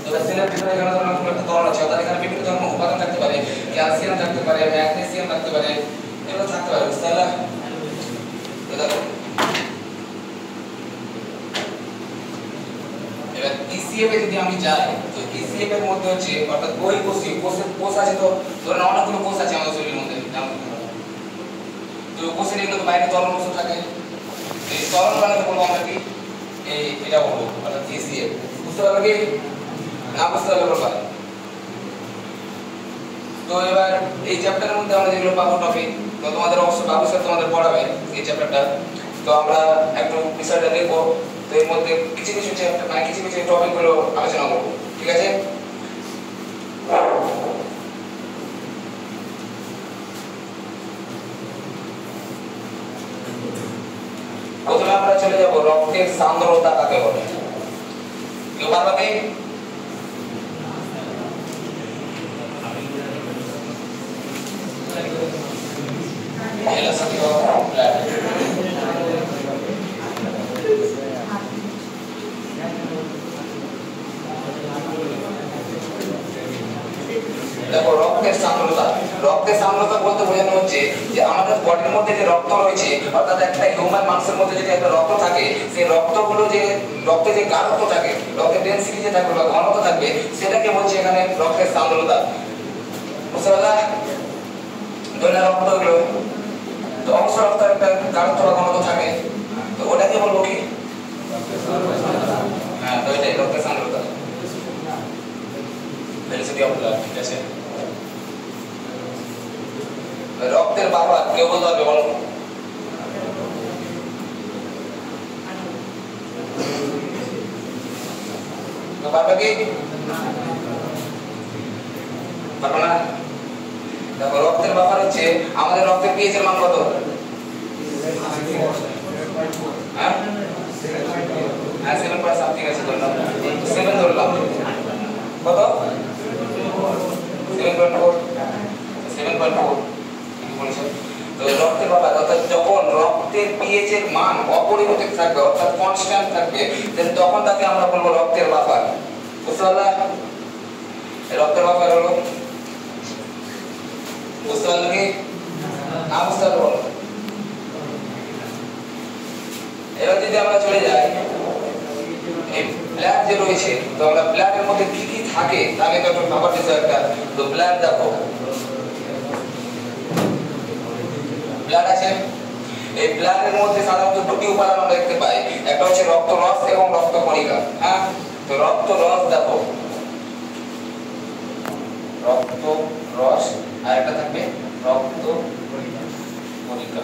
তবে সেলের ভিতরে এখানে ধরুন একটা তরল আছে অর্থাৎ এখানে বিভিন্ন ধরনের উপাদান থাকতে পারে, ক্যালসিয়াম থাকতে পারে, ম্যাগনেসিয়াম থাকতে পারে, এগুলো থাকতে পারে। বুঝতে পারলা? দেখো এবার ইসিএফ এ যদি আমি যাই তো ইসিএফ এর মধ্যে হচ্ছে অর্থাৎ বহিঃকোষীয় কোষ আছে, তো ধরেন অনেকগুলো কোষ আছে আমাদের শরীরের মধ্যে, তো কোষের এগুলো তো বাইরে তরল অংশ থাকে, এই তরল বানাতে বলবো আমরা কি এই এটা বলবো অর্থাৎ ইসিএফ। বুঝতে পারলো কি না? বুঝতে পারলো বলবা? তো এবার এই চ্যাপ্টারের মধ্যে আমরা যেগুলো পাবো টপিক, তো তোমাদের অবশ্যই বাবু স্যার তোমাদের পড়াবে এই চ্যাপ্টারটা, তো আমরা একটু বিষয়টা দেখবো। তো এর মধ্যে কিছু কিছু চ্যাপ্টার মানে কিছু কিছু টপিকগুলো আলোচনা করবো, ঠিক আছে? প্রথমে আমরা চলে যাব রক্তের সান্দ্রতা কাকে বলে। কেউ পারবে কি? velocity of blood. দেখো রক্তের সান্দ্রতা, রক্তের সান্দ্রতা বলতে বোঝানো হচ্ছে যে আমাদের বডির মধ্যে যে রক্ত রয়েছে অর্থাৎ একটা হিউম্যান মানুষের মধ্যে যদি একটা রক্ত থাকে, সেই রক্তগুলো যে রক্তে যে গাঢ়ত্ব থাকে, রক্তের ডেনসিটি যে থাকবে বা ঘনত্ব থাকবে, সেটাকে বলছে এখানে রক্তের সান্দ্রতা। বুঝতে পারলা? ধরে রক্তগুলো তো অংশ রক্তের একটা গাঢ়ত্ব বা ঘনত্ব থাকে, তো ওটাকে বলবো কি? হ্যাঁ, তো এটাই রক্তের সান্দ্রতা, velocity of blood। ঠিক আছে, রক্তের বাবা কেউ বলতে পারবে? বলো। তো পারবে কি? পারবে না? দেখো রক্তের বাবা হচ্ছে আমাদের রক্তের পিএইচ এর মান কত? হ্যাঁ 7 পয়েন্ট সামথিং আছে, ধরলাম 7 ধরলাম, কত? 7.4 7.4 কি বলছো? তো রক্তের বাবা অর্থাৎ যখন রক্তের পিএইচ এর মান অপরিবর্তিত থাকবে অর্থাৎ কনস্ট্যান্ট থাকবে, দেন তখন তাকে আমরা বলবো রক্তের বাবা। বুঝতে পারলা? রক্তের বাবা হলো, বুঝতে পারলো কি না? বুঝতে পারলো? এবার যদি আমরা চলে যাই এই ব্লাড যে রয়েছে, তো আমরা ব্লাডের মধ্যে কি কি থাকে তাকে তো একটু ভাবার বিষয় একটা। তো ব্লাড দেখো, ব্লাড আছে, এই ব্লাডের মধ্যে সাধারণত দুটি উপাদান আমরা দেখতে পাই, একটা হচ্ছে রক্তরস এবং রক্তকণিকা। হ্যাঁ, তো রক্তরস দেখো, রক্তরস আর একটা থাকবে রক্তকণিকা।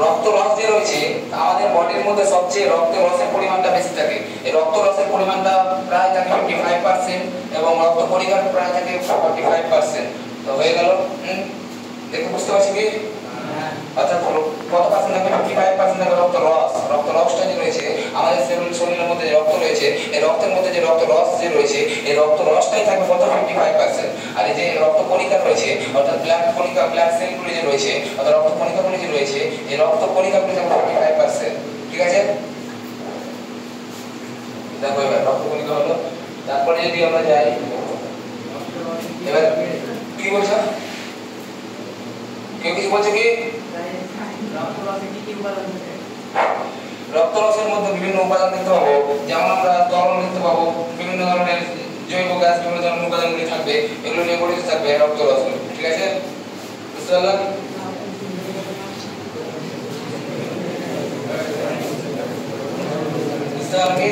রক্তরস যে রয়েছে আমাদের বডির মধ্যে সবচেয়ে রক্তরসের পরিমাণটা বেশি থাকে, এই রক্তরসের পরিমাণটা প্রায় থাকে 55% এবং রক্তকণিকার প্রায় থাকে 45%। তো হয়ে গেল, দেখো বুঝতে পারছি কি? অর্থাৎ কত পার্সেন্ট থাকবে? 55% থাকবে রক্তরস। রক্তরসটা যে রয়েছে আমাদের শরীরের মধ্যে যে রক্ত রয়েছে, এই রক্তের মধ্যে যে রক্তরস যে রয়েছে, এই রক্তরসটাই থাকবে কত? 55%। আর এই যে রক্তকণিকা রয়েছে অর্থাৎ ব্লাড কণিকা, ব্লাড সেলগুলি যে রয়েছে অর্থাৎ রক্তকণিকাগুলি যে রয়েছে, এই রক্তকণিকাগুলি থাকবে 45%। ঠিক আছে, দেখো এবার রক্তকণিকা হলো। তারপরে যদি আমরা যাই, এবার কি বলছো? কেউ কিছু বলছে কি? রক্তরসের মধ্যে বিভিন্ন উপাদান দেখতে পাবো, যেমন আমরা তরল দেখতে পাবো, বিভিন্ন ধরনের জৈব গ্যাস, বিভিন্ন ধরনের উপাদানগুলি থাকবে, এগুলো নিয়ে গঠিত থাকবে রক্তরস। ঠিক আছে, বুঝতে পারলাম? বুঝতে পারলাম কি?